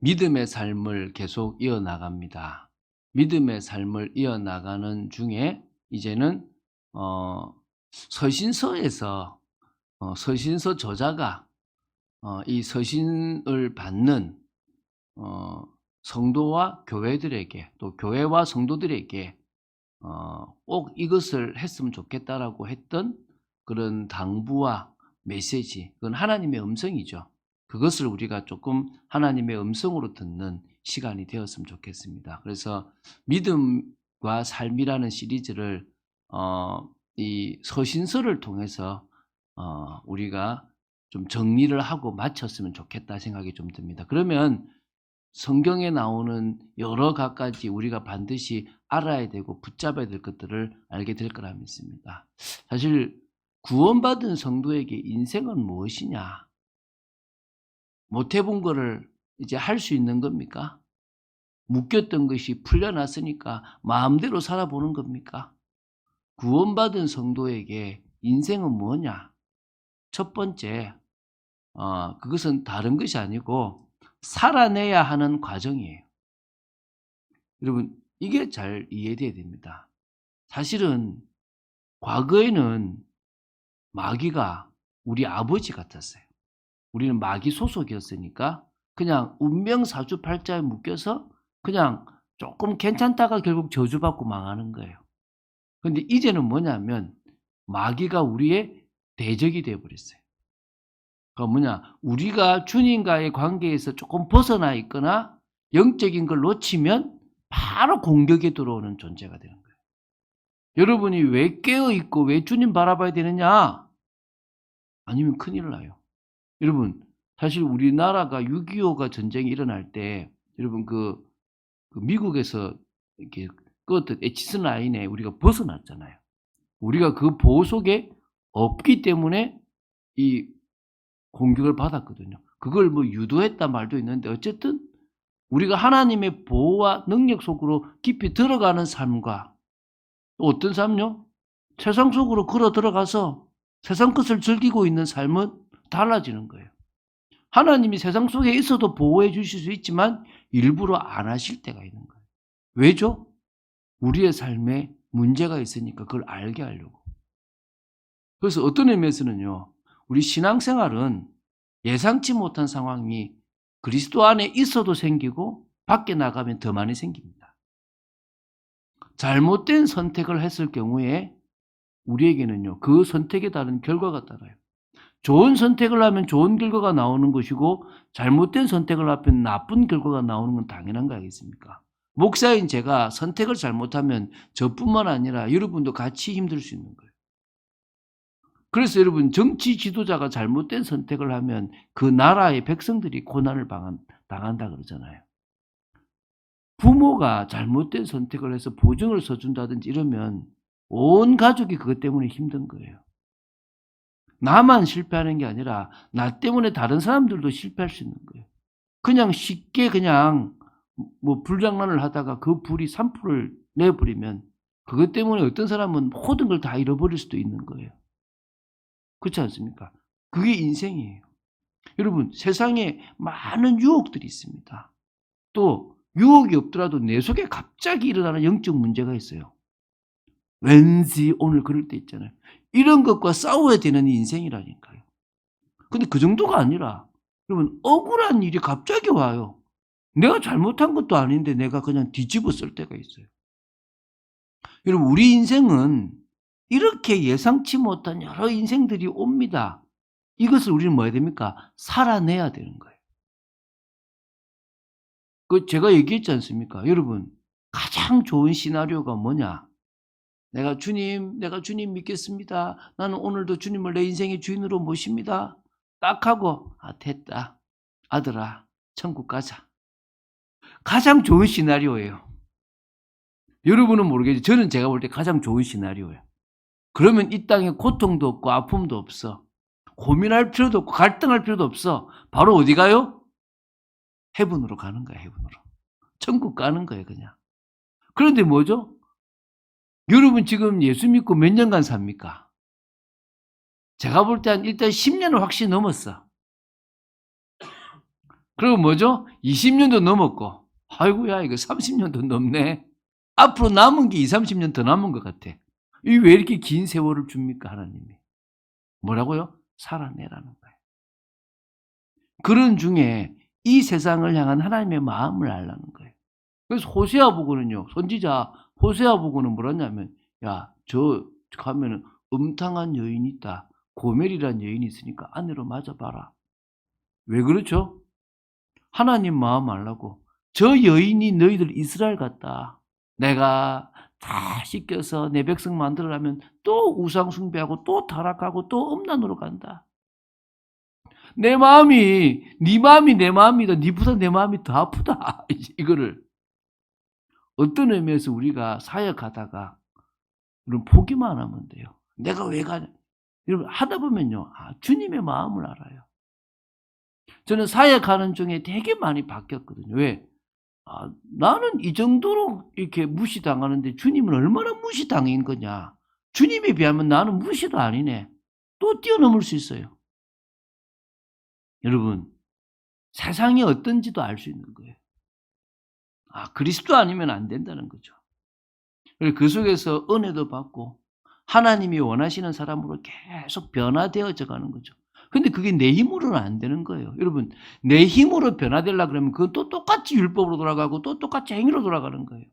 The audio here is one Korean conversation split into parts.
믿음의 삶을 계속 이어나갑니다. 믿음의 삶을 이어나가는 중에 이제는 서신서에서 서신서 저자가 이 서신을 받는 어 성도와 교회들에게 또 교회와 성도들에게 꼭 이것을 했으면 좋겠다라고 했던 그런 당부와 메시지, 그건 하나님의 음성이죠. 그것을 우리가 조금 하나님의 음성으로 듣는 시간이 되었으면 좋겠습니다. 그래서 믿음과 삶이라는 시리즈를 이 서신서를 통해서 우리가 좀 정리를 하고 마쳤으면 좋겠다 생각이 좀 듭니다. 그러면 성경에 나오는 여러 가지 우리가 반드시 알아야 되고 붙잡아야 될 것들을 알게 될 거라 믿습니다. 사실 구원받은 성도에게 인생은 무엇이냐? 못 해본 거를 이제 할 수 있는 겁니까? 묶였던 것이 풀려났으니까 마음대로 살아보는 겁니까? 구원받은 성도에게 인생은 뭐냐? 첫 번째, 그것은 다른 것이 아니고 살아내야 하는 과정이에요. 여러분, 이게 잘 이해돼야 됩니다. 사실은 과거에는 마귀가 우리 아버지 같았어요. 우리는 마귀 소속이었으니까 그냥 운명 사주팔자에 묶여서 그냥 조금 괜찮다가 결국 저주받고 망하는 거예요. 근데 이제는 뭐냐면 마귀가 우리의 대적이 되어 버렸어요. 그러니까 뭐냐? 우리가 주님과의 관계에서 조금 벗어나 있거나 영적인 걸 놓치면 바로 공격에 들어오는 존재가 되는 거예요. 여러분이 왜 깨어 있고 왜 주님 바라봐야 되느냐? 아니면 큰일 나요. 여러분, 사실 우리나라가 6.25가 전쟁이 일어날 때 여러분 그 미국에서 이렇게 그것도 엣지스 라인에 우리가 벗어났잖아요. 우리가 그 보호 속에 없기 때문에 이 공격을 받았거든요. 그걸 뭐 유도했다 말도 있는데 어쨌든 우리가 하나님의 보호와 능력 속으로 깊이 들어가는 삶과 또 어떤 삶요? 세상 속으로 걸어 들어가서 세상 것을 즐기고 있는 삶은 달라지는 거예요. 하나님이 세상 속에 있어도 보호해 주실 수 있지만 일부러 안 하실 때가 있는 거예요. 왜죠? 우리의 삶에 문제가 있으니까 그걸 알게 하려고. 그래서 어떤 의미에서는요, 우리 신앙생활은 예상치 못한 상황이 그리스도 안에 있어도 생기고 밖에 나가면 더 많이 생깁니다. 잘못된 선택을 했을 경우에 우리에게는요, 그 선택에 따른 결과가 따라요. 좋은 선택을 하면 좋은 결과가 나오는 것이고 잘못된 선택을 하면 나쁜 결과가 나오는 건 당연한 거 아니겠습니까? 목사인 제가 선택을 잘못하면 저뿐만 아니라 여러분도 같이 힘들 수 있는 거예요. 그래서 여러분, 정치 지도자가 잘못된 선택을 하면 그 나라의 백성들이 고난을 당한다 그러잖아요. 부모가 잘못된 선택을 해서 보증을 서준다든지 이러면 온 가족이 그것 때문에 힘든 거예요. 나만 실패하는 게 아니라 나 때문에 다른 사람들도 실패할 수 있는 거예요. 그냥 쉽게 그냥 뭐 불장난을 하다가 그 불이 산불을 내버리면 그것 때문에 어떤 사람은 모든 걸 다 잃어버릴 수도 있는 거예요. 그렇지 않습니까? 그게 인생이에요. 여러분, 세상에 많은 유혹들이 있습니다. 또 유혹이 없더라도 내 속에 갑자기 일어나는 영적 문제가 있어요. 왠지 오늘 그럴 때 있잖아요. 이런 것과 싸워야 되는 인생이라니까요. 근데 그 정도가 아니라 여러분, 억울한 일이 갑자기 와요. 내가 잘못한 것도 아닌데 내가 그냥 뒤집어 쓸 때가 있어요. 여러분, 우리 인생은 이렇게 예상치 못한 여러 인생들이 옵니다. 이것을 우리는 뭐 해야 됩니까? 살아내야 되는 거예요. 그 제가 얘기했지 않습니까? 여러분, 가장 좋은 시나리오가 뭐냐? 내가 주님 믿겠습니다. 나는 오늘도 주님을 내 인생의 주인으로 모십니다. 딱 하고, 됐다. 아들아, 천국 가자. 가장 좋은 시나리오예요. 여러분은 모르겠지. 저는 제가 볼 때 가장 좋은 시나리오예요. 그러면 이 땅에 고통도 없고 아픔도 없어. 고민할 필요도 없고 갈등할 필요도 없어. 바로 어디 가요? 헤븐으로 가는 거야, 헤븐으로. 천국 가는 거예요, 그냥. 그런데 뭐죠? 여러분 지금 예수 믿고 몇 년간 삽니까? 제가 볼 때 일단 10년을 확실히 넘었어. 그리고 뭐죠? 20년도 넘었고, 아이고야, 이거 30년도 넘네. 앞으로 남은 게 20, 30년 더 남은 것 같아. 이 왜 이렇게 긴 세월을 줍니까, 하나님이? 뭐라고요? 살아내라는 거예요. 그런 중에 이 세상을 향한 하나님의 마음을 알라는 거예요. 그래서 호세아 보고는요, 선지자 호세아 보고는 뭐랬냐면, 야, 저 가면은 음탕한 여인이 있다. 고멜이라는 여인이 있으니까 아내로 맞아봐라. 왜 그렇죠? 하나님 마음 알라고. 저 여인이 너희들 이스라엘 같다. 내가 다 씻겨서 내 백성 만들어라면 또 우상 숭배하고 또 타락하고 또 음란으로 간다. 내 마음이 네 마음이 내 마음이다. 네보다 내 마음이 더 아프다. 이거를 어떤 의미에서 우리가 사역하다가 우리는 포기만 하면 돼요. 내가 왜 가냐. 여러분 하다 보면요. 주님의 마음을 알아요. 저는 사역하는 중에 되게 많이 바뀌었거든요. 왜? 나는 이 정도로 이렇게 무시당하는데 주님은 얼마나 무시당인 거냐. 주님에 비하면 나는 무시도 아니네. 또 뛰어넘을 수 있어요. 여러분 세상이 어떤지도 알 수 있는 거예요. 그리스도 아니면 안 된다는 거죠. 그리고 그 속에서 은혜도 받고 하나님이 원하시는 사람으로 계속 변화되어져 가는 거죠. 근데 그게 내 힘으로는 안 되는 거예요. 여러분 내 힘으로 변화되려고 그러면 그건 또 똑같이 율법으로 돌아가고 또 똑같이 행위로 돌아가는 거예요.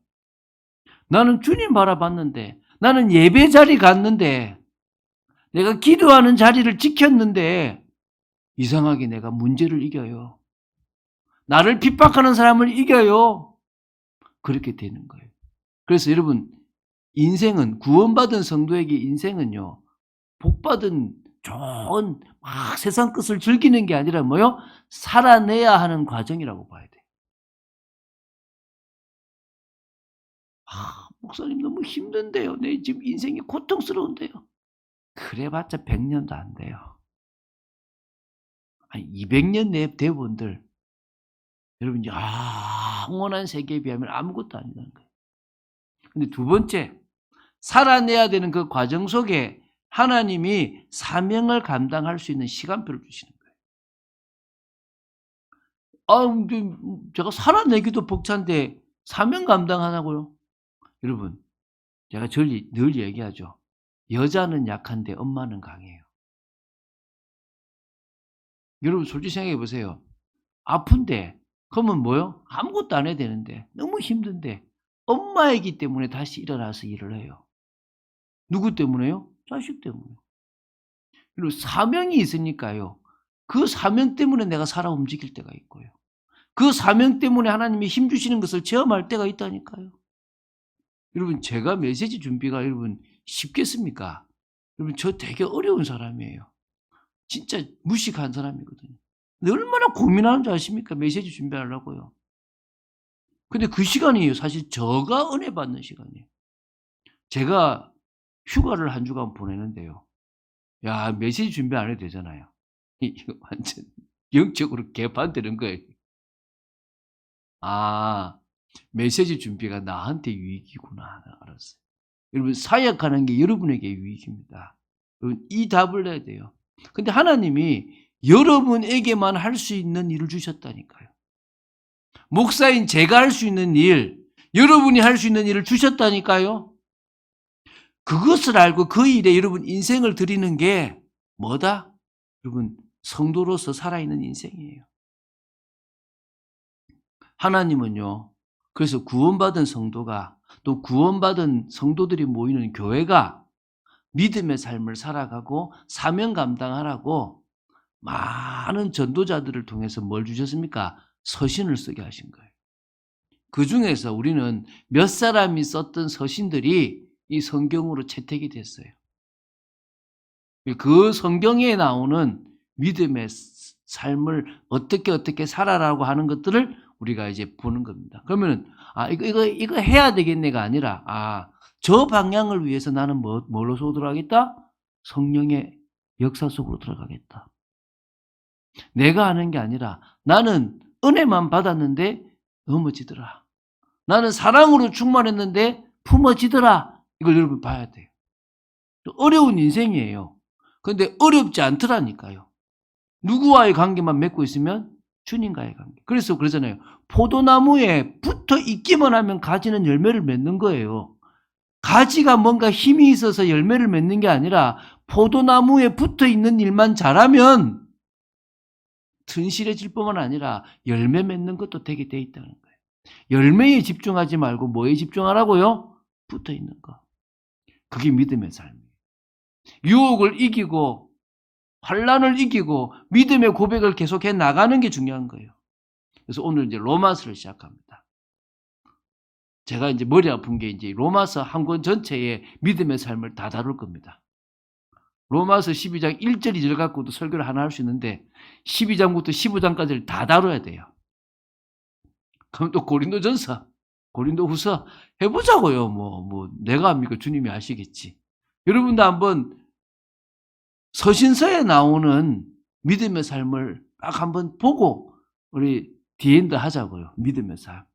나는 주님 바라봤는데 나는 예배 자리 갔는데 내가 기도하는 자리를 지켰는데 이상하게 내가 문제를 이겨요. 나를 핍박하는 사람을 이겨요. 그렇게 되는 거예요. 그래서 여러분 인생은 구원받은 성도에게 인생은요. 복받은 좋은 막 세상 것을 즐기는 게 아니라 뭐요? 살아내야 하는 과정이라고 봐야 돼요. 목사님 너무 힘든데요. 내 지금 인생이 고통스러운데요. 그래봤자 100년도 안 돼요. 200년 내 대본들 여러분 영원한 세계에 비하면 아무것도 아니라는 거예요. 근데 두 번째 살아내야 되는 그 과정 속에 하나님이 사명을 감당할 수 있는 시간표를 주시는 거예요. 근데 제가 살아내기도 벅찬데 사명 감당하냐고요? 여러분 제가 늘 얘기하죠. 여자는 약한데 엄마는 강해요. 여러분 솔직히 생각해 보세요. 아픈데 그러면 뭐요? 아무것도 안 해야 되는데 너무 힘든데 엄마이기 때문에 다시 일어나서 일을 해요. 누구 때문에요? 자식 때문에. 그리고 사명이 있으니까요. 그 사명 때문에 내가 살아 움직일 때가 있고요. 그 사명 때문에 하나님이 힘 주시는 것을 체험할 때가 있다니까요. 여러분 제가 메시지 준비가 여러분 쉽겠습니까? 여러분 저 되게 어려운 사람이에요. 진짜 무식한 사람이거든요. 근데 얼마나 고민하는 줄 아십니까? 메시지 준비하려고요. 근데 그 시간이 사실 저가 은혜 받는 시간이에요. 제가 휴가를 한 주간 보내는데요. 메시지 준비 안 해도 되잖아요. 이거 완전 영적으로 개판되는 거예요. 메시지 준비가 나한테 유익이구나. 알았어요. 여러분 사역하는 게 여러분에게 유익입니다. 여러분 이 답을 내야 돼요. 근데 하나님이 여러분에게만 할 수 있는 일을 주셨다니까요. 목사인 제가 할 수 있는 일, 여러분이 할 수 있는 일을 주셨다니까요. 그것을 알고 그 일에 여러분 인생을 드리는 게 뭐다? 여러분 성도로서 살아있는 인생이에요. 하나님은요. 그래서 구원받은 성도가 또 구원받은 성도들이 모이는 교회가 믿음의 삶을 살아가고 사명 감당하라고 많은 전도자들을 통해서 뭘 주셨습니까? 서신을 쓰게 하신 거예요. 그중에서 우리는 몇 사람이 썼던 서신들이 이 성경으로 채택이 됐어요. 그 성경에 나오는 믿음의 삶을 어떻게 살아라고 하는 것들을 우리가 이제 보는 겁니다. 그러면은 이거 해야 되겠네가 아니라 저 방향을 위해서 나는 뭘로 들어가겠다? 성령의 역사 속으로 들어가겠다. 내가 하는 게 아니라 나는 은혜만 받았는데 넘어지더라. 나는 사랑으로 충만했는데 품어지더라. 이걸 여러분 봐야 돼요. 어려운 인생이에요. 그런데 어렵지 않더라니까요. 누구와의 관계만 맺고 있으면 주님과의 관계. 그래서 그러잖아요. 포도나무에 붙어 있기만 하면 가지는 열매를 맺는 거예요. 가지가 뭔가 힘이 있어서 열매를 맺는 게 아니라 포도나무에 붙어 있는 일만 잘하면 튼실해질 뿐만 아니라 열매 맺는 것도 되게 돼 있다는 거예요. 열매에 집중하지 말고 뭐에 집중하라고요? 붙어 있는 거. 그게 믿음의 삶이에요. 유혹을 이기고 환란을 이기고 믿음의 고백을 계속해 나가는 게 중요한 거예요. 그래서 오늘 이제 로마서를 시작합니다. 제가 이제 머리 아픈 게 이제 로마서 한 권 전체의 믿음의 삶을 다 다룰 겁니다. 로마서 12장 1절 2절 갖고도 설교를 하나 할 수 있는데 12장부터 15장까지를 다 다뤄야 돼요. 그럼 또 고린도전서, 고린도후서 해보자고요. 뭐 내가 합니까? 주님이 아시겠지. 여러분도 한번 서신서에 나오는 믿음의 삶을 딱 한번 보고 우리 디엔드 하자고요. 믿음의 삶.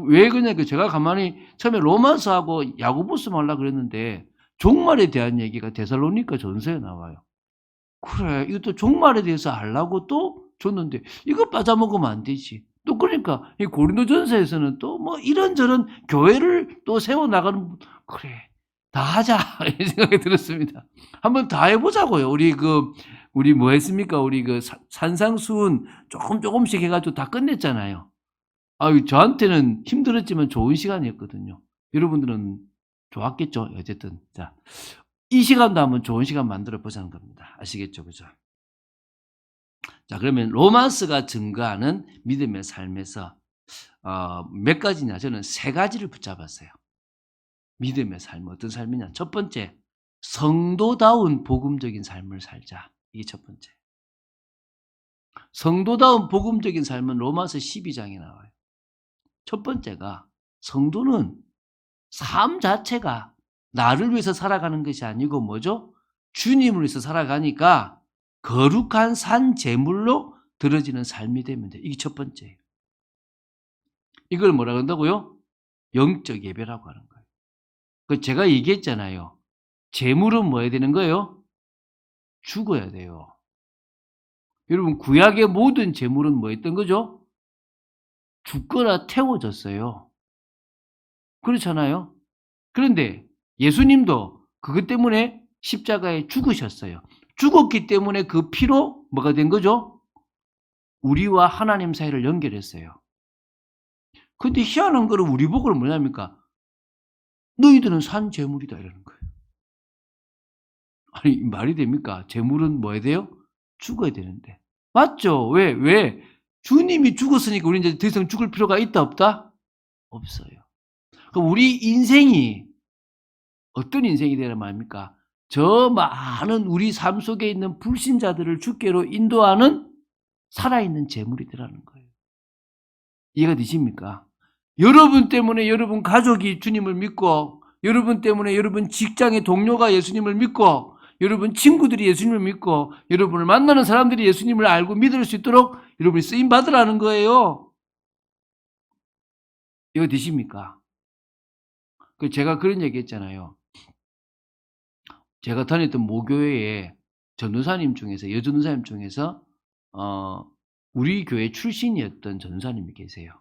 왜 그러냐면 제가 가만히 처음에 로마서하고 야고보서 하려고 그랬는데 종말에 대한 얘기가 데살로니가 전서에 나와요. 그래, 이것도 종말에 대해서 하려고 또 줬는데 이거 빠져먹으면 안 되지. 또 그러니까 이 고린도전서에서는 또 뭐 이런저런 교회를 또 세워나가는, 그래, 다 하자 이 생각이 들었습니다. 한번 다 해보자고요. 우리 뭐 했습니까? 우리 그 산상수훈 조금씩 해가지고 다 끝냈잖아요. 저한테는 힘들었지만 좋은 시간이었거든요. 여러분들은 좋았겠죠? 어쨌든. 자, 이 시간도 한번 좋은 시간 만들어 보자는 겁니다. 아시겠죠? 그죠? 자, 그러면 로마서가 증거하는 믿음의 삶에서 몇 가지냐? 저는 세 가지를 붙잡았어요. 믿음의 삶, 어떤 삶이냐? 첫 번째, 성도다운 복음적인 삶을 살자. 이게 첫 번째. 성도다운 복음적인 삶은 로마서 12장에 나와요. 첫 번째가 성도는 삶 자체가 나를 위해서 살아가는 것이 아니고 뭐죠? 주님을 위해서 살아가니까 거룩한 산 제물로 들어지는 삶이 되면 돼. 이게 첫 번째예요. 이걸 뭐라 그런다고요? 영적 예배라고 하는 거예요. 제가 얘기했잖아요. 제물은 뭐 해야 되는 거예요? 죽어야 돼요. 여러분, 구약의 모든 제물은 뭐 했던 거죠? 죽거나 태워졌어요. 그렇잖아요. 그런데 예수님도 그것 때문에 십자가에 죽으셨어요. 죽었기 때문에 그 피로 뭐가 된 거죠? 우리와 하나님 사이를 연결했어요. 근데 희한한 거는 우리 보고 뭐냐니까? 너희들은 산 제물이다 이러는 거예요. 아니, 말이 됩니까? 제물은 뭐 해야 돼요? 죽어야 되는데. 맞죠? 왜? 주님이 죽었으니까 우리 이제 더 이상 죽을 필요가 있다 없다? 없어요. 그럼 우리 인생이 어떤 인생이 되란 말입니까? 저 많은 우리 삶 속에 있는 불신자들을 주께로 인도하는 살아있는 제물이 되라는 거예요. 이해가 되십니까? 여러분 때문에 여러분 가족이 주님을 믿고, 여러분 때문에 여러분 직장의 동료가 예수님을 믿고, 여러분 친구들이 예수님을 믿고, 여러분을 만나는 사람들이 예수님을 알고 믿을 수 있도록 여러분이 쓰임 받으라는 거예요. 이거 되십니까? 제가 그런 얘기 했잖아요. 제가 다녔던 모교회에 전도사님 중에서, 여전도사님 중에서 우리 교회 출신이었던 전도사님이 계세요.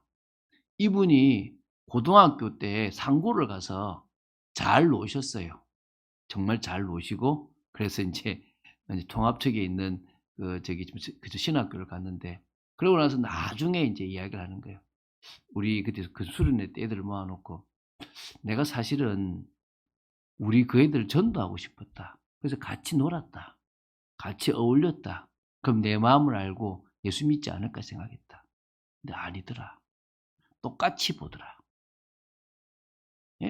이분이 고등학교 때 상고를 가서 잘 노셨어요. 정말 잘 노시고, 그래서 이제 통합측에 있는 신학교를 갔는데, 그러고 나서 나중에 이제 이야기를 하는 거예요. 우리 그때 그 수련회 때 애들을 모아놓고, 내가 사실은 우리 그 애들 전도하고 싶었다. 그래서 같이 놀았다. 같이 어울렸다. 그럼 내 마음을 알고 예수 믿지 않을까 생각했다. 근데 아니더라. 똑같이 보더라.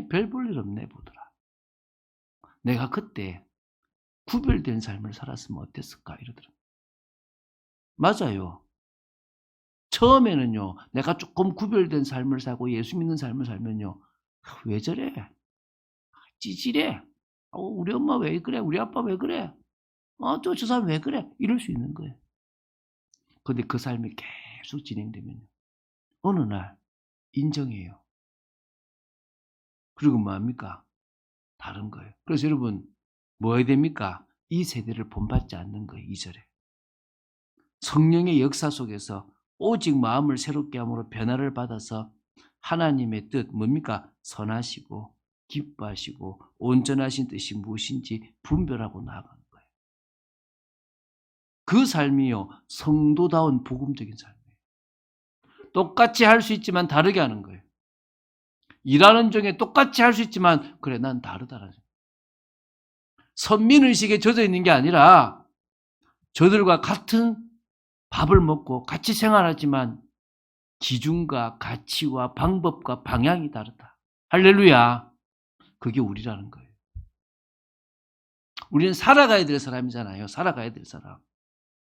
별 볼 일 없네 보더라. 내가 그때 구별된 삶을 살았으면 어땠을까 이러더라. 맞아요. 처음에는요, 내가 조금 구별된 삶을 살고 예수 믿는 삶을 살면요, 왜 저래? 찌질해. 우리 엄마 왜 그래? 우리 아빠 왜 그래? 저 사람 왜 그래? 이럴 수 있는 거예요. 근데 그 삶이 계속 진행되면 어느 날 인정해요. 그리고 뭐합니까? 다른 거예요. 그래서 여러분 뭐 해야 됩니까? 이 세대를 본받지 않는 거예요. 2절에. 성령의 역사 속에서 오직 마음을 새롭게 함으로 변화를 받아서 하나님의 뜻 뭡니까? 선하시고 기뻐하시고 온전하신 뜻이 무엇인지 분별하고 나아가는 거예요. 그 삶이요, 성도다운 복음적인 삶이에요. 똑같이 할 수 있지만 다르게 하는 거예요. 일하는 중에 똑같이 할 수 있지만 그래 난 다르다라는 거예요. 선민의식에 젖어 있는 게 아니라 저들과 같은 밥을 먹고 같이 생활하지만 기준과 가치와 방법과 방향이 다르다. 할렐루야. 그게 우리라는 거예요. 우리는 살아가야 될 사람이잖아요. 살아가야 될 사람.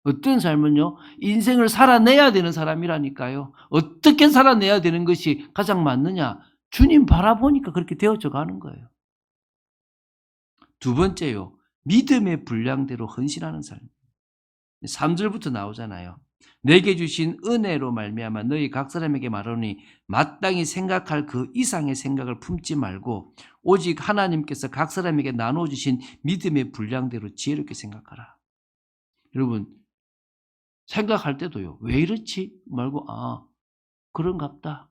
어떤 삶은요, 인생을 살아내야 되는 사람이라니까요. 어떻게 살아내야 되는 것이 가장 맞느냐? 주님 바라보니까 그렇게 되어져 가는 거예요. 두 번째요, 믿음의 분량대로 헌신하는 삶. 3절부터 나오잖아요. 내게 주신 은혜로 말미암아 너희 각 사람에게 말하노니 마땅히 생각할 그 이상의 생각을 품지 말고 오직 하나님께서 각 사람에게 나눠 주신 믿음의 분량대로 지혜롭게 생각하라. 여러분, 생각할 때도요, 왜 이렇지? 말고 그런갑다.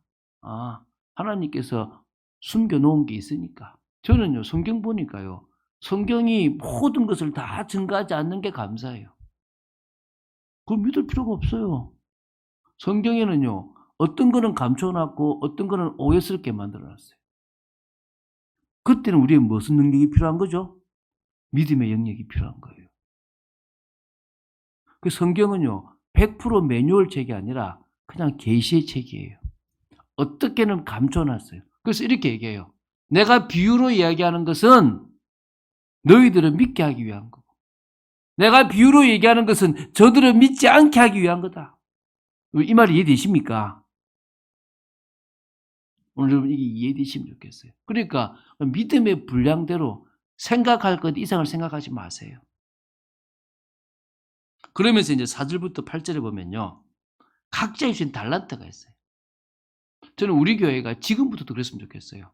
하나님께서 숨겨 놓은 게 있으니까. 저는요, 성경 보니까요, 성경이 모든 것을 다 증가하지 않는 게 감사해요. 그걸 믿을 필요가 없어요. 성경에는요, 어떤 거는 감춰놨고 어떤 거는 오해스럽게 만들어놨어요. 그때는 우리의 무슨 능력이 필요한 거죠? 믿음의 영역이 필요한 거예요. 그 성경은요, 100% 매뉴얼 책이 아니라 그냥 계시의 책이에요. 어떻게는 감춰놨어요. 그래서 이렇게 얘기해요. 내가 비유로 이야기하는 것은 너희들을 믿게 하기 위한 거고, 내가 비유로 얘기하는 것은 저들을 믿지 않게 하기 위한 거다. 이 말이 이해되십니까? 오늘 여러분 이게 이해되시면 좋겠어요. 그러니까 믿음의 분량대로 생각할 것 이상을 생각하지 마세요. 그러면서 이제 4절부터 8절에 보면요, 각자의 주신 달란트가 있어요. 저는 우리 교회가 지금부터도 그랬으면 좋겠어요.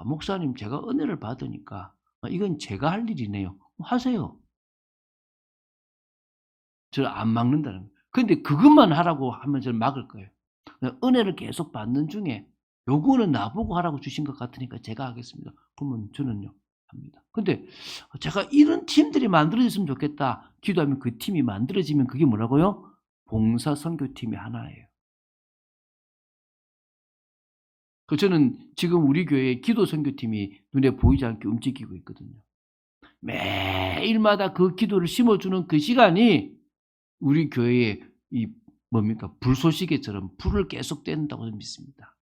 목사님 제가 은혜를 받으니까 이건 제가 할 일이네요. 하세요. 저를 안 막는다는 거예요. 근데 그것만 하라고 하면 저는 막을 거예요. 은혜를 계속 받는 중에 요거는 나보고 하라고 주신 것 같으니까 제가 하겠습니다. 그러면 저는요, 합니다. 근데 제가 이런 팀들이 만들어졌으면 좋겠다 기도하면 그 팀이 만들어지면 그게 뭐라고요? 봉사 선교팀이 하나예요. 저는 지금 우리 교회의 기도 선교팀이 눈에 보이지 않게 움직이고 있거든요. 매일마다 그 기도를 심어주는 그 시간이 우리 교회의 이 뭡니까? 불쏘시개처럼 불을 계속 뗀다고 믿습니다.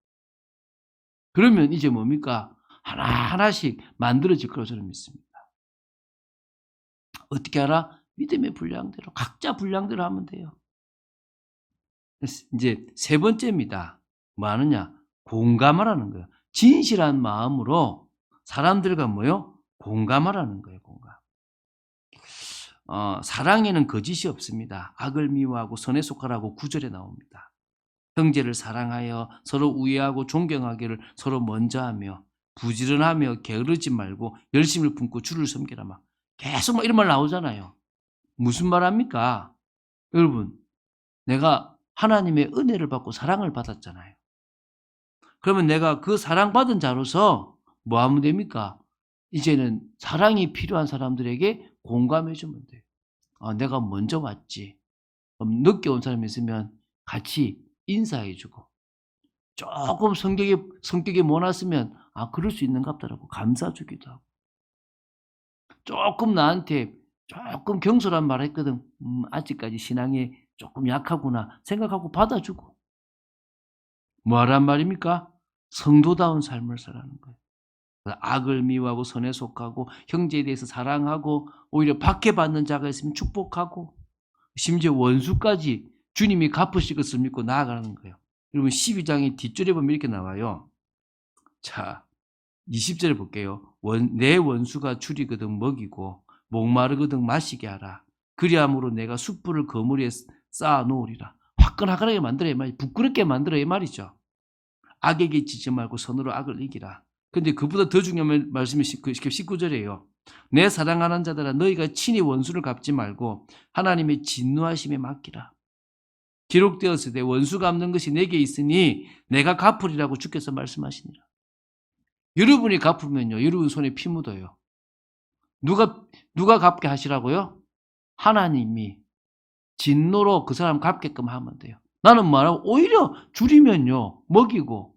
그러면 이제 뭡니까? 하나하나씩 만들어질 거라고 저는 믿습니다. 어떻게 알아? 믿음의 분량대로, 각자 분량대로 하면 돼요. 이제 세 번째입니다. 뭐 하느냐? 공감하라는 거예요. 진실한 마음으로 사람들과 뭐요? 공감하라는 거예요, 공감. 사랑에는 거짓이 없습니다. 악을 미워하고 선에 속하라고 9절에 나옵니다. 형제를 사랑하여 서로 우애하고 존경하기를 서로 먼저 하며 부지런하며 게으르지 말고 열심을 품고 주를 섬기라. 막 계속 막 이런 말 나오잖아요. 무슨 말 합니까? 여러분, 내가 하나님의 은혜를 받고 사랑을 받았잖아요. 그러면 내가 그 사랑받은 자로서 뭐 하면 됩니까? 이제는 사랑이 필요한 사람들에게 공감해 주면 돼요. 내가 먼저 왔지. 늦게 온 사람이 있으면 같이 인사해 주고, 조금 성격이 모났으면 그럴 수 있는갑다라고 감사 주기도 하고, 조금 나한테 조금 경솔한 말 했거든. 아직까지 신앙이 조금 약하구나 생각하고 받아주고. 뭐하란 말입니까? 성도다운 삶을 살라는 거예요. 악을 미워하고 선에 속하고 형제에 대해서 사랑하고 오히려 박해받는 자가 있으면 축복하고 심지어 원수까지 주님이 갚으실 것을 믿고 나아가는 거예요. 여러분 12장의 뒷줄에 보면 이렇게 나와요. 자, 20절에 볼게요. 내 원수가 줄이거든 먹이고 목마르거든 마시게 하라. 그리함으로 내가 숯불을 거물에 쌓아 놓으리라. 화끈하게 만들어 이 말이죠. 부끄럽게 만들어 이 말이죠. 악에게 지지 말고 선으로 악을 이기라. 근데 그보다 더 중요한 말씀이 19절이에요. 내 사랑하는 자들아 너희가 친히 원수를 갚지 말고 하나님의 진노하심에 맡기라. 기록되었을 때 원수 갚는 것이 내게 있으니 내가 갚으리라고 주께서 말씀하시니라. 여러분이 갚으면요, 여러분 손에 피 묻어요. 누가 갚게 하시라고요? 하나님이 진노로 그 사람 갚게끔 하면 돼요. 나는 말하고 오히려 줄이면요, 먹이고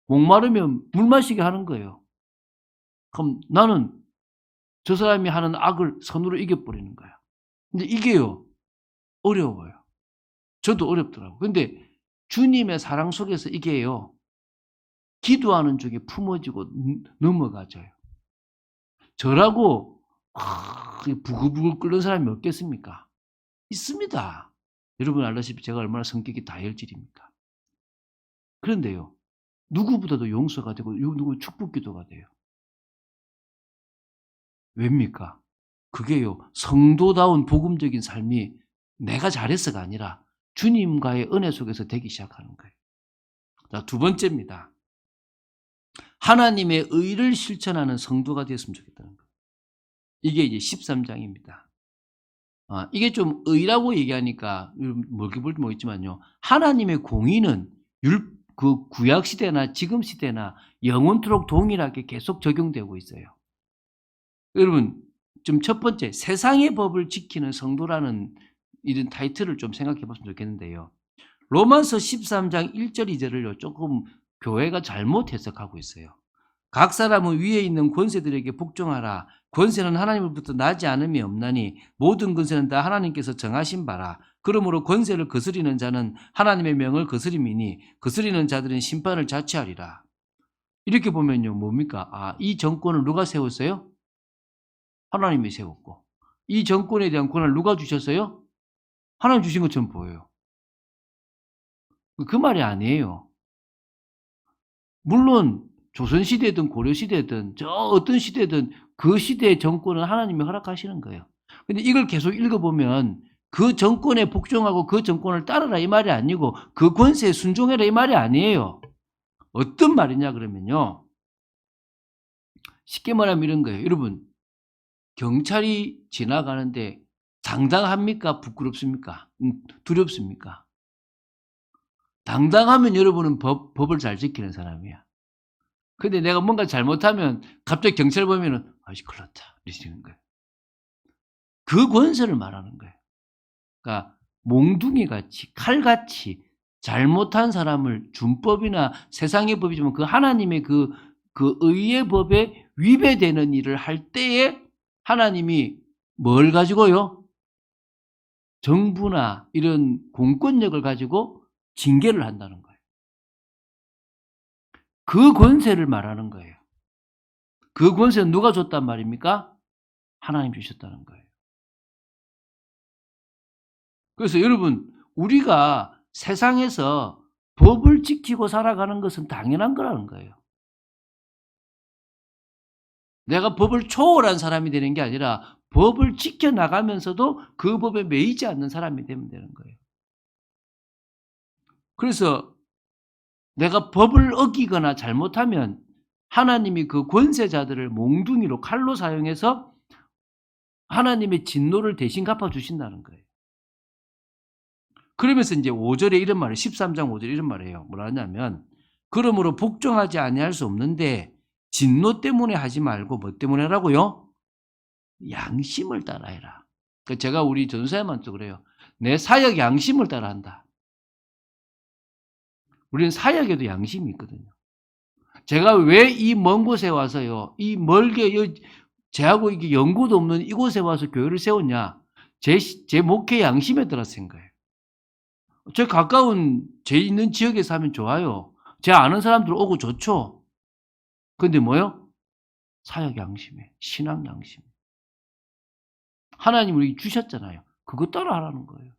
목마르면 물 마시게 하는 거예요. 그럼 나는 저 사람이 하는 악을 선으로 이겨버리는 거야. 근데 이게요, 어려워요. 저도 어렵더라고요. 근데 주님의 사랑 속에서 이게요, 기도하는 중에 품어지고 넘어가져요. 저라고 부글부글 끓는 사람이 없겠습니까? 있습니다. 여러분 알다시피 제가 얼마나 성격이 다혈질입니까? 그런데요, 누구보다도 용서가 되고 누구 축복 기도가 돼요. 왜입니까? 그게요, 성도다운 복음적인 삶이 내가 잘해서가 아니라 주님과의 은혜 속에서 되기 시작하는 거예요. 자, 두 번째입니다. 하나님의 의를 실천하는 성도가 되었으면 좋겠다는 거예요. 이게 이제 13장입니다. 이게 좀 의라고 얘기하니까 멀게 볼지 모르겠지만요, 하나님의 공의는 그 구약 시대나 지금 시대나 영원토록 동일하게 계속 적용되고 있어요. 여러분, 좀 첫 번째, 세상의 법을 지키는 성도라는 이런 타이틀을 좀 생각해 봤으면 좋겠는데요. 로마서 13장 1절 2절을요, 조금 교회가 잘못 해석하고 있어요. 각 사람은 위에 있는 권세들에게 복종하라. 권세는 하나님으로부터 나지 않음이 없나니 모든 권세는 다 하나님께서 정하신 바라. 그러므로 권세를 거스리는 자는 하나님의 명을 거스림이니 거스리는 자들은 심판을 자취하리라. 이렇게 보면요, 뭡니까? 이 정권을 누가 세웠어요? 하나님이 세웠고, 이 정권에 대한 권한을 누가 주셨어요? 하나님 주신 것처럼 보여요. 그 말이 아니에요. 물론 조선시대든 고려시대든 저 어떤 시대든 그 시대의 정권은 하나님이 허락하시는 거예요. 근데 이걸 계속 읽어보면 그 정권에 복종하고 그 정권을 따르라 이 말이 아니고 그 권세에 순종해라 이 말이 아니에요. 어떤 말이냐 그러면요, 쉽게 말하면 이런 거예요. 여러분, 경찰이 지나가는데 당당합니까? 부끄럽습니까? 두렵습니까? 당당하면 여러분은 법을 잘 지키는 사람이야. 근데 내가 뭔가 잘못하면 갑자기 경찰 보면은 큰일 났다 이러시는 거예요. 그 권세를 말하는 거예요. 그러니까 몽둥이같이 칼같이 잘못한 사람을 준법이나 세상의 법이지만 그 하나님의 그 의의 법에 위배되는 일을 할 때에 하나님이 뭘 가지고요? 정부나 이런 공권력을 가지고 징계를 한다는 거예요. 그 권세를 말하는 거예요. 그 권세는 누가 줬단 말입니까? 하나님 주셨다는 거예요. 그래서 여러분, 우리가 세상에서 법을 지키고 살아가는 것은 당연한 거라는 거예요. 내가 법을 초월한 사람이 되는 게 아니라 법을 지켜나가면서도 그 법에 매이지 않는 사람이 되면 되는 거예요. 그래서 내가 법을 어기거나 잘못하면 하나님이 그 권세자들을 몽둥이로 칼로 사용해서 하나님의 진노를 대신 갚아주신다는 거예요. 그러면서 이제 5절에 이런 말을 13장 5절에 이런 말이에요. 뭐라 하냐면 그러므로 복종하지 아니할 수 없는데 진노 때문에 하지 말고 뭐 때문에 하라고요? 양심을 따라해라. 그러니까 제가 우리 전도사님한테 그래요. 내 사역 양심을 따라한다. 우리는 사역에도 양심이 있거든요. 제가 왜 이 먼 곳에 와서요, 이 멀게 제하고 이게 연고도 없는 이곳에 와서 교회를 세웠냐? 제 목회 양심에 따라 쓴 거예요. 제 가까운 제 있는 지역에 사면 좋아요. 제 아는 사람들 오고 좋죠. 근데 뭐요? 사역 양심에, 신앙 양심. 하나님 우리 주셨잖아요. 그거 따라 하라는 거예요.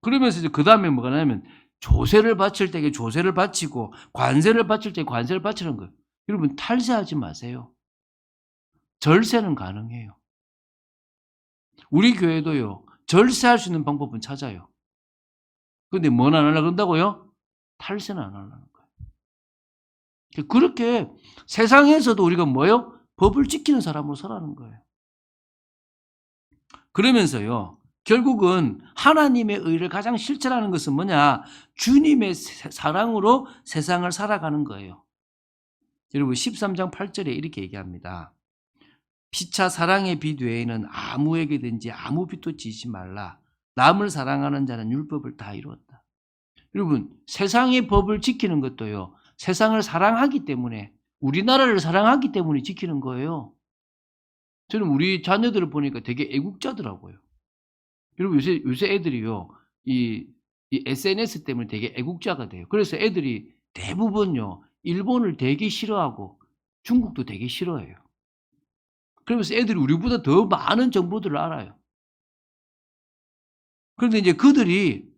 그러면서 이제 그 다음에 뭐가 나냐면 조세를 바칠 때에 조세를 바치고 관세를 바칠 때 관세를 바치는 거예요. 여러분 탈세하지 마세요. 절세는 가능해요. 우리 교회도요, 절세할 수 있는 방법은 찾아요. 근데 뭘 안 하려고 그런다고요? 탈세는 안 하려는 거예요. 그렇게 세상에서도 우리가 뭐예요? 법을 지키는 사람으로 살아가는 거예요. 그러면서요, 결국은 하나님의 의를 가장 실천하는 것은 뭐냐? 주님의 사랑으로 세상을 살아가는 거예요. 여러분 13장 8절에 이렇게 얘기합니다. 피차 사랑의 빛 외에는 아무에게든지 아무 빛도 지지 말라. 남을 사랑하는 자는 율법을 다 이루었다. 여러분 세상의 법을 지키는 것도요. 세상을 사랑하기 때문에 우리나라를 사랑하기 때문에 지키는 거예요. 저는 우리 자녀들을 보니까 되게 애국자더라고요. 여러분 요새 애들이요. 이 SNS 때문에 되게 애국자가 돼요. 그래서 애들이 대부분요. 일본을 되게 싫어하고 중국도 되게 싫어해요. 그러면서 애들이 우리보다 더 많은 정보들을 알아요. 그런데 이제 그들이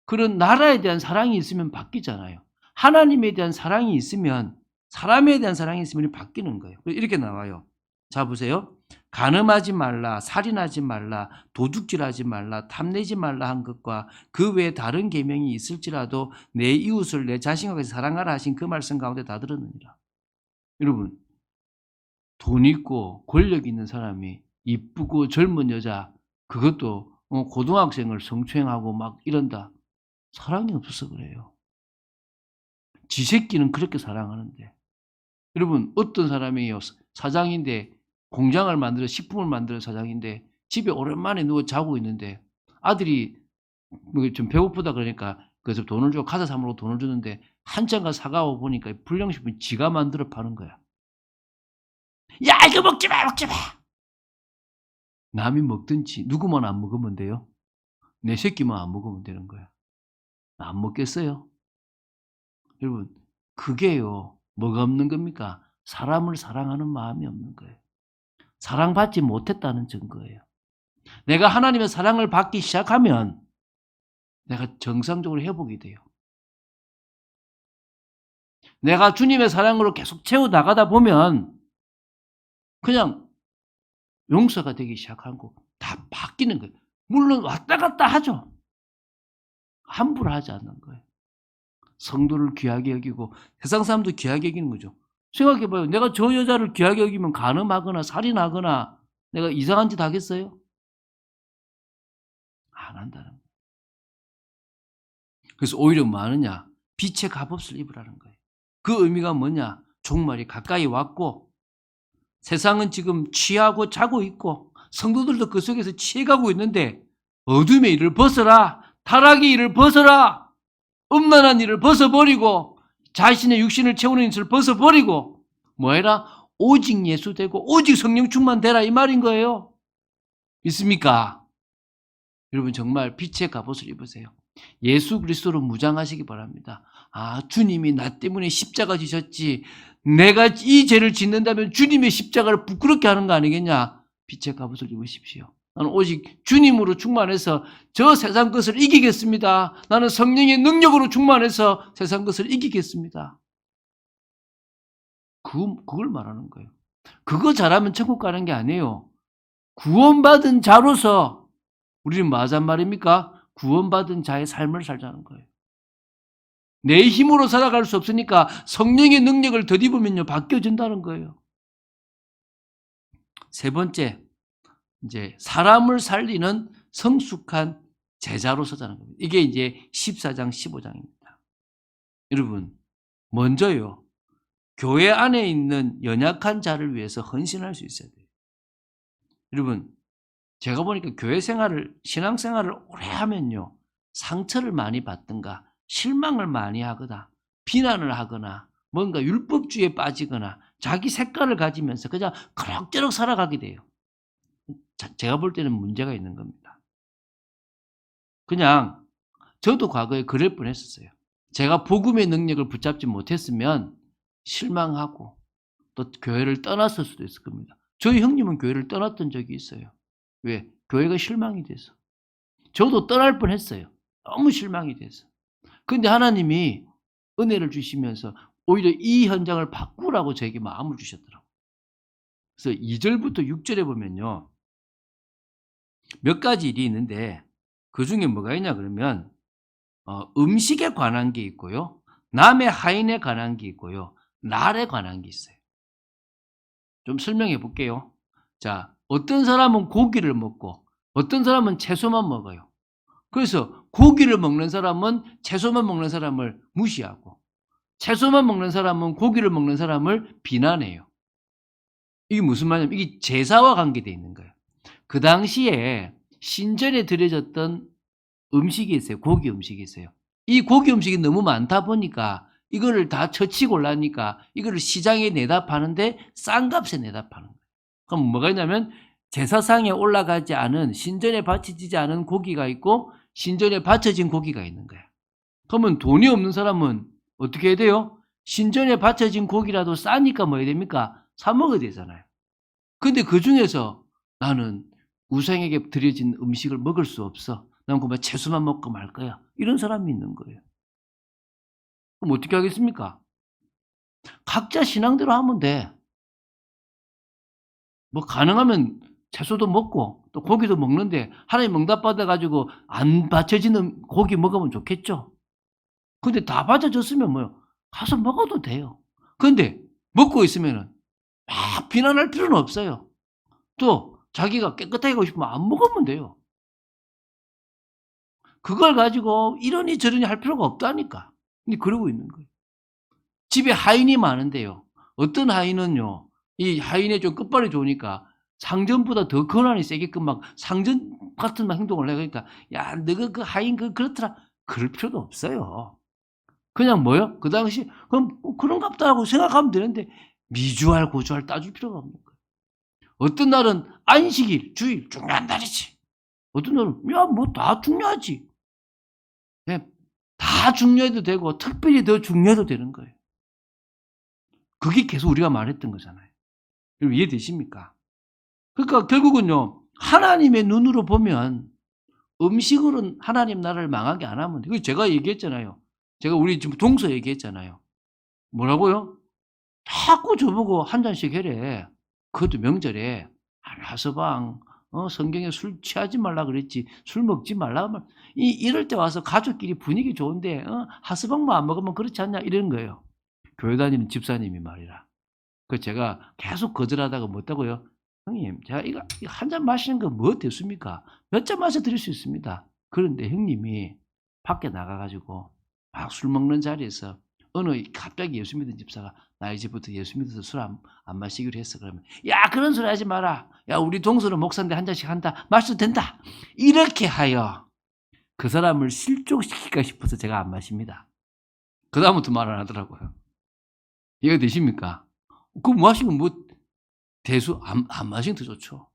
그런 나라에 대한 사랑이 있으면 바뀌잖아요. 하나님에 대한 사랑이 있으면 사람에 대한 사랑이 있으면 바뀌는 거예요. 이렇게 나와요. 자 보세요. 간음하지 말라, 살인하지 말라, 도둑질하지 말라, 탐내지 말라 한 것과 그 외에 다른 계명이 있을지라도 내 이웃을 내 자신과 같이 사랑하라 하신 그 말씀 가운데 다 들었느니라. 여러분 돈 있고 권력 있는 사람이 이쁘고 젊은 여자 그것도 고등학생을 성추행하고 막 이런다. 사랑이 없어서 그래요. 지 새끼는 그렇게 사랑하는데. 여러분 어떤 사람이요 사장인데 공장을 만들어 식품을 만드는 사장인데 집에 오랜만에 누워 자고 있는데 아들이 좀 배고프다 그러니까 그래서 돈을 주고 과자 사 먹으러 돈을 주는데 한참 가서 사가고 보니까 불량식품 지가 만들어 파는 거야. 야 이거 먹지 마 먹지 마. 남이 먹든지 누구만 안 먹으면 돼요. 내 새끼만 안 먹으면 되는 거야. 안 먹겠어요? 여러분 그게요 뭐가 없는 겁니까? 사람을 사랑하는 마음이 없는 거예요. 사랑받지 못했다는 증거예요. 내가 하나님의 사랑을 받기 시작하면 내가 정상적으로 회복이 돼요. 내가 주님의 사랑으로 계속 채워나가다 보면 그냥 용서가 되기 시작하고 다 바뀌는 거예요. 물론 왔다 갔다 하죠. 함부로 하지 않는 거예요. 성도를 귀하게 여기고 세상 사람도 귀하게 여기는 거죠. 생각해봐요. 내가 저 여자를 귀하게 여기면 간음하거나 살인하거나 내가 이상한 짓 하겠어요? 안 한다는 거예요. 그래서 오히려 뭐 하느냐? 빛의 갑옷을 입으라는 거예요. 그 의미가 뭐냐? 종말이 가까이 왔고 세상은 지금 취하고 자고 있고 성도들도 그 속에서 취해가고 있는데 어둠의 일을 벗어라. 타락의 일을 벗어라. 음란한 일을 벗어버리고 자신의 육신을 채우는 것을 벗어버리고 뭐해라? 오직 예수 되고 오직 성령 충만되라 이 말인 거예요. 믿습니까? 여러분 정말 빛의 갑옷을 입으세요. 예수 그리스도로 무장하시기 바랍니다. 아 주님이 나 때문에 십자가 지셨지 내가 이 죄를 짓는다면 주님의 십자가를 부끄럽게 하는 거 아니겠냐. 빛의 갑옷을 입으십시오. 나는 오직 주님으로 충만해서 저 세상 것을 이기겠습니다. 나는 성령의 능력으로 충만해서 세상 것을 이기겠습니다. 그걸 말하는 거예요. 그거 잘하면 천국 가는 게 아니에요. 구원받은 자로서 우리는 뭐 하잔 말입니까? 구원받은 자의 삶을 살자는 거예요. 내 힘으로 살아갈 수 없으니까 성령의 능력을 덧입으면요 바뀌어진다는 거예요. 세 번째, 이제 사람을 살리는 성숙한 제자로 서자는 겁니다. 이게 이제 14장, 15장입니다. 여러분, 먼저요, 교회 안에 있는 연약한 자를 위해서 헌신할 수 있어야 돼요. 여러분, 제가 보니까 교회 생활을, 신앙 생활을 오래 하면요, 상처를 많이 받든가, 실망을 많이 하거나, 비난을 하거나, 뭔가 율법주의에 빠지거나, 자기 색깔을 가지면서 그냥 그럭저럭 살아가게 돼요. 제가 볼 때는 문제가 있는 겁니다. 그냥 저도 과거에 그럴 뻔했었어요. 제가 복음의 능력을 붙잡지 못했으면 실망하고 또 교회를 떠났을 수도 있을 겁니다. 저희 형님은 교회를 떠났던 적이 있어요. 왜? 교회가 실망이 돼서. 저도 떠날 뻔했어요. 너무 실망이 돼서. 그런데 하나님이 은혜를 주시면서 오히려 이 현장을 바꾸라고 저에게 마음을 주셨더라고요. 그래서 2절부터 6절에 보면요. 몇 가지 일이 있는데 그 중에 뭐가 있냐 그러면 음식에 관한 게 있고요. 남의 하인에 관한 게 있고요. 날에 관한 게 있어요. 좀 설명해 볼게요. 자, 어떤 사람은 고기를 먹고 어떤 사람은 채소만 먹어요. 그래서 고기를 먹는 사람은 채소만 먹는 사람을 무시하고 채소만 먹는 사람은 고기를 먹는 사람을 비난해요. 이게 무슨 말이냐면 이게 제사와 관계되어 있는 거예요. 그 당시에 신전에 드려졌던 음식이 있어요. 고기 음식이 있어요. 이 고기 음식이 너무 많다 보니까 이거를 다 처치곤란하니까 이거를 시장에 내다 파는데 싼 값에 내다 파는 거예요. 그럼 뭐가 있냐면 제사상에 올라가지 않은 신전에 바쳐지지 않은 고기가 있고 신전에 바쳐진 고기가 있는 거예요. 그러면 돈이 없는 사람은 어떻게 해야 돼요? 신전에 바쳐진 고기라도 싸니까 뭐 해야 됩니까? 사 먹어야 되잖아요. 근데 그중에서 나는 우상에게 드려진 음식을 먹을 수 없어. 난 그만 채소만 먹고 말 거야. 이런 사람이 있는 거예요. 그럼 어떻게 하겠습니까? 각자 신앙대로 하면 돼. 뭐 가능하면 채소도 먹고 또 고기도 먹는데 하나님 응답 받아가지고 안 받쳐지는 고기 먹으면 좋겠죠. 근데 다 받쳐졌으면 뭐요? 가서 먹어도 돼요. 근데 먹고 있으면은 막 비난할 필요는 없어요. 또 자기가 깨끗하게 하고 싶으면 안 먹으면 돼요. 그걸 가지고 이러니 저러니 할 필요가 없다니까. 근데 그러고 있는 거예요. 집에 하인이 많은데요. 어떤 하인은요, 이 하인의 좀 끝발이 좋으니까 상전보다 더 권한이 세게끔 막 상전 같은 막 행동을 해. 그러니까, 야, 너가 그 하인 그렇더라. 그럴 필요도 없어요. 그냥 뭐요? 그 당시, 그럼 그런갑다 하고 생각하면 되는데, 미주알, 고주알 따질 필요가 없는 거예요. 어떤 날은 안식일, 주일, 중요한 날이지. 어떤 날은, 야, 뭐 다 중요하지. 네, 다 중요해도 되고, 특별히 더 중요해도 되는 거예요. 그게 계속 우리가 말했던 거잖아요. 여러분 이해되십니까? 그러니까 결국은요, 하나님의 눈으로 보면 음식으로는 하나님 나라를 망하게 안 하면 돼요. 제가 얘기했잖아요. 제가 우리 지금 동서 얘기했잖아요. 뭐라고요? 자꾸 저보고 한 잔씩 해래. 그것도 명절에 하서방 성경에 술 취하지 말라 그랬지. 술 먹지 말라. 이럴 때 와서 가족끼리 분위기 좋은데 하서방만 안 먹으면 그렇지 않냐 이런 거예요. 교회 다니는 집사님이 말이라. 그 제가 계속 거절하다가 뭐었다고요? 형님, 제가 이거 한 잔 마시는 거 뭐 됐습니까? 몇 잔 마셔 드릴 수 있습니다. 그런데 형님이 밖에 나가 가지고 막 술 먹는 자리에서 어느 갑자기 예수 믿은 집사가 나 이제부터 예수 믿어서 술 안 마시기로 했어. 그러면 야, 그런 소리 하지 마라. 야, 우리 동서는 목사인데 한 잔씩 한다. 마셔도 된다. 이렇게 하여 그 사람을 실족시킬까 싶어서 제가 안 마십니다. 그다음부터 말 안 하더라고요. 이해가 되십니까? 그 마시면 뭐 대수 안 마시는 게 더 좋죠.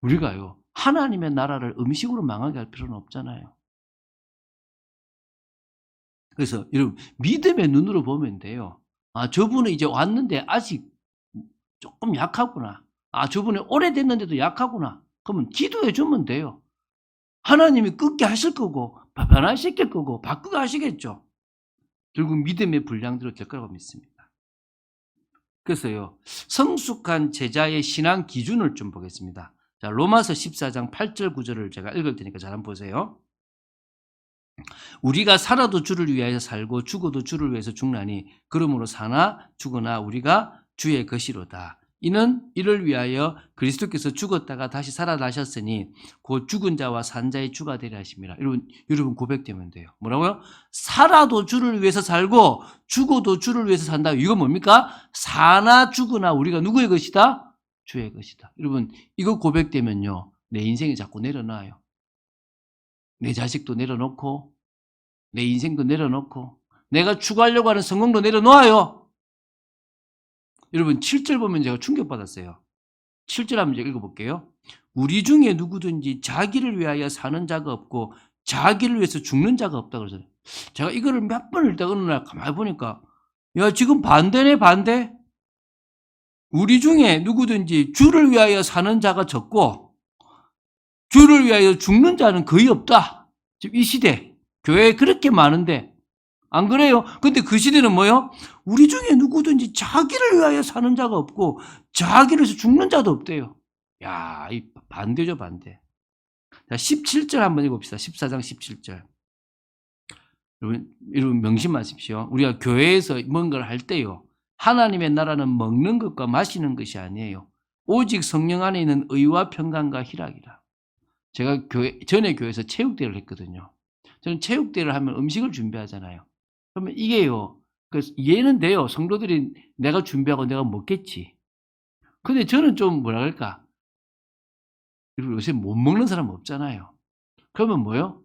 우리가요, 하나님의 나라를 음식으로 망하게 할 필요는 없잖아요. 그래서 여러분 믿음의 눈으로 보면 돼요. 아, 저분은 이제 왔는데 아직 조금 약하구나. 아, 저분은 오래됐는데도 약하구나. 그러면 기도해 주면 돼요. 하나님이 끊게 하실 거고 변화시킬 거고 바꾸게 하시겠죠. 결국 믿음의 분량대로 될 거라고 믿습니다. 그래서요, 성숙한 제자의 신앙 기준을 좀 보겠습니다. 자, 로마서 14장 8절 9절을 제가 읽을 테니까 잘 한번 보세요. 우리가 살아도 주를 위하여 살고 죽어도 주를 위해서 죽나니 그러므로 사나 죽으나 우리가 주의 것이로다. 이는 이를 위하여 그리스도께서 죽었다가 다시 살아나셨으니 곧 죽은 자와 산 자의 주가 되려 하심이라. 여러분 고백되면 돼요. 뭐라고요? 살아도 주를 위해서 살고 죽어도 주를 위해서 산다. 이거 뭡니까? 사나 죽으나 우리가 누구의 것이다? 주의 것이다. 여러분 이거 고백되면요, 내 인생이 자꾸 내려놔요. 내 자식도 내려놓고 내 인생도 내려놓고 내가 추구하려고 하는 성공도 내려놓아요. 여러분 7절 보면 제가 충격받았어요. 7절 한번 읽어볼게요. 우리 중에 누구든지 자기를 위하여 사는 자가 없고 자기를 위해서 죽는 자가 없다 그러잖아요. 제가 이거를 몇 번 읽다가 어느 날 가만히 보니까 야, 지금 반대네, 반대. 우리 중에 누구든지 주를 위하여 사는 자가 적고 주를 위하여 죽는 자는 거의 없다. 지금 이 시대 교회에 그렇게 많은데 안 그래요? 근데 그 시대는 뭐요? 우리 중에 누구든지 자기를 위하여 사는 자가 없고 자기를 위해서 죽는 자도 없대요. 야, 이 반대죠, 반대. 자, 17절 한번 읽어봅시다. 14장 17절. 여러분 명심하십시오. 우리가 교회에서 뭔가를 할 때요, 하나님의 나라는 먹는 것과 마시는 것이 아니에요. 오직 성령 안에 있는 의와 평강과 희락이라. 제가 전에 교회에서 체육대회를 했거든요. 저는 체육대회를 하면 음식을 준비하잖아요. 그러면 이게요. 이해는 돼요. 성도들이 내가 준비하고 내가 먹겠지. 근데 저는 좀 뭐라 그럴까? 요새 못 먹는 사람 없잖아요. 그러면 뭐요?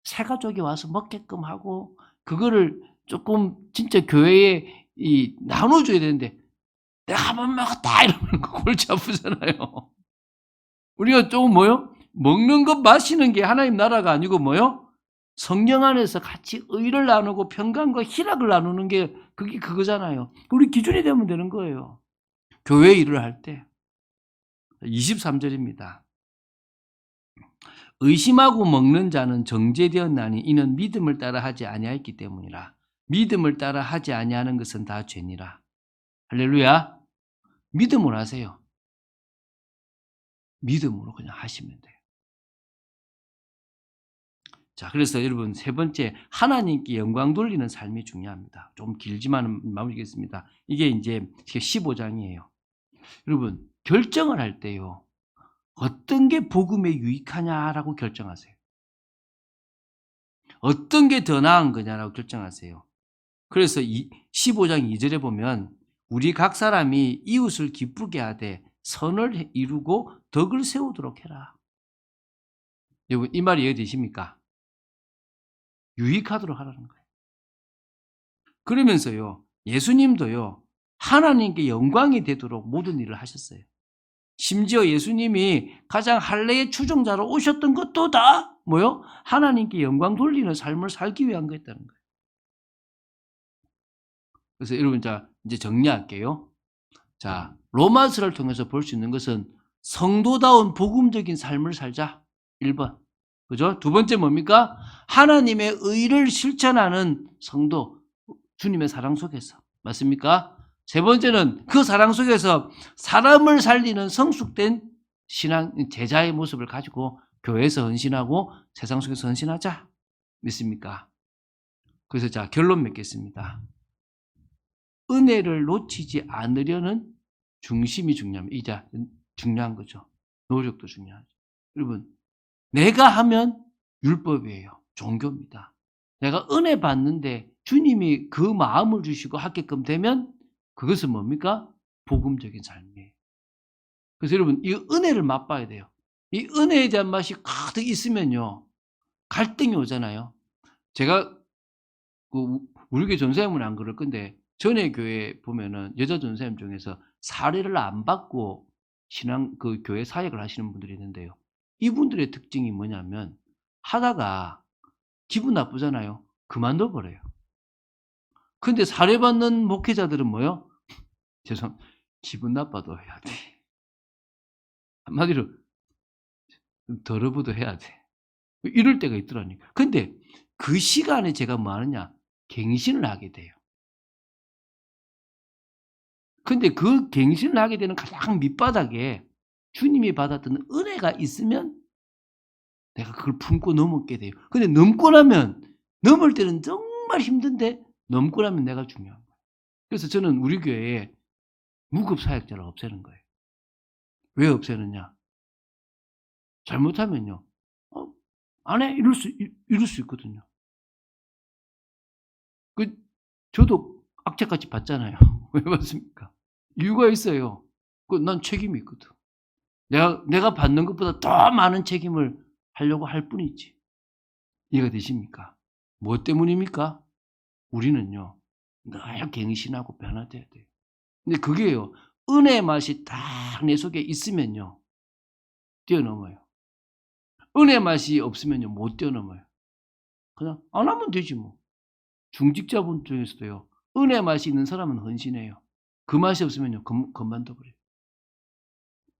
새 가족이 와서 먹게끔 하고 그거를 조금 진짜 교회에 나눠줘야 되는데 내가 한 번 먹었다 이러면 골치 아프잖아요. 우리가 좀 뭐요? 먹는 것 마시는 게 하나님 나라가 아니고 뭐요? 성령 안에서 같이 의를 나누고 평강과 희락을 나누는 게 그게 그거잖아요. 우리 기준이 되면 되는 거예요. 교회 일을 할 때. 23절입니다. 의심하고 먹는 자는 정죄되었나니 이는 믿음을 따라 하지 아니하였기 때문이라. 믿음을 따라 하지 아니하는 것은 다 죄니라. 할렐루야. 믿음으로 하세요. 믿음으로 그냥 하시면 돼요. 자, 그래서 여러분 세 번째, 하나님께 영광 돌리는 삶이 중요합니다. 좀 길지만 마무리하겠습니다. 이게 이제 15장이에요. 여러분 결정을 할 때요. 어떤 게 복음에 유익하냐라고 결정하세요. 어떤 게 더 나은 거냐라고 결정하세요. 그래서 15장 2절에 보면 우리 각 사람이 이웃을 기쁘게 하되 선을 이루고 덕을 세우도록 해라. 여러분 이 말이 이해되십니까? 유익하도록 하라는 거예요. 그러면서요. 예수님도요. 하나님께 영광이 되도록 모든 일을 하셨어요. 심지어 예수님이 가장 할례의 추종자로 오셨던 것도 다 뭐요? 하나님께 영광 돌리는 삶을 살기 위한 거였다는 거예요. 그래서 여러분 자 이제 정리할게요. 자, 로마서를 통해서 볼 수 있는 것은 성도다운 복음적인 삶을 살자. 1번. 그죠? 두 번째 뭡니까? 하나님의 의를 실천하는 성도, 주님의 사랑 속에서. 맞습니까? 세 번째는 그 사랑 속에서 사람을 살리는 성숙된 신앙, 제자의 모습을 가지고 교회에서 헌신하고 세상 속에서 헌신하자. 믿습니까? 그래서 자, 결론 맺겠습니다. 은혜를 놓치지 않으려는 중심이 중요합니다. 이제 중요한 거죠. 노력도 중요하죠. 여러분, 내가 하면 율법이에요. 종교입니다. 내가 은혜 받는데 주님이 그 마음을 주시고 하게끔 되면 그것은 뭡니까? 복음적인 삶이에요. 그래서 여러분, 이 은혜를 맛봐야 돼요. 이 은혜에 대한 맛이 가득 있으면요. 갈등이 오잖아요. 제가 우리 교회 전사님은 안 그럴 건데 전에 교회 보면은 여자 전사님 중에서 사례를 안 받고 그 교회 사역을 하시는 분들이 있는데요. 이분들의 특징이 뭐냐면 하다가 기분 나쁘잖아요. 그만둬 버려요. 근데 사례받는 목회자들은 뭐요? 기분 나빠도 해야 돼. 한마디로 더러워도 해야 돼. 이럴 때가 있더라니까. 근데 그 시간에 제가 뭐 하느냐? 갱신을 하게 돼요. 근데 그 갱신을 하게 되는 가장 밑바닥에 주님이 받았던 은혜가 있으면 내가 그걸 품고 넘게 돼요. 근데 넘고 나면 넘을 때는 정말 힘든데 넘고 나면 내가 중요한 거예요. 그래서 저는 우리 교회에 무급 사역자를 없애는 거예요. 왜 없애느냐? 잘못하면요. 안 해? 이럴 수 있거든요. 저도 악착같이 받잖아요. 왜 받습니까? 이유가 있어요. 난 책임이 있거든. 내가 받는 것보다 더 많은 책임을 하려고 할 뿐이지. 이해가 되십니까? 뭐 때문입니까? 우리는요, 늘 갱신하고 변화돼야 돼요. 근데 그게요, 은혜의 맛이 딱 내 속에 있으면요, 뛰어넘어요. 은혜 맛이 없으면요, 못 뛰어넘어요. 그냥 안 하면 되지 뭐. 중직자분 중에서도요, 은혜 맛이 있는 사람은 헌신해요. 그 맛이 없으면요, 그만둬버려요.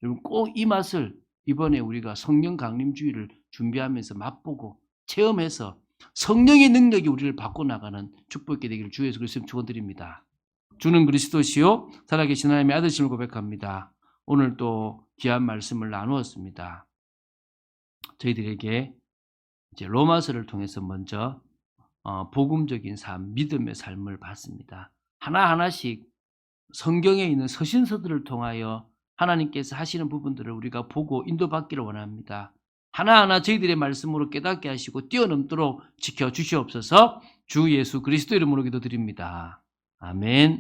여러분 꼭 이 맛을 이번에 우리가 성령 강림주의를 준비하면서 맛보고 체험해서 성령의 능력이 우리를 바꿔나가는 축복이 되기를 주 예수 그리스도로 축원드립니다. 주는 그리스도시요 살아계신 하나님의 아들심을 고백합니다. 오늘 또 귀한 말씀을 나누었습니다. 저희들에게 이제 로마서를 통해서 먼저 복음적인 삶, 믿음의 삶을 봤습니다. 하나하나씩 성경에 있는 서신서들을 통하여 하나님께서 하시는 부분들을 우리가 보고 인도받기를 원합니다. 하나하나 저희들의 말씀으로 깨닫게 하시고 뛰어넘도록 지켜주시옵소서. 주 예수 그리스도 이름으로 기도드립니다. 아멘.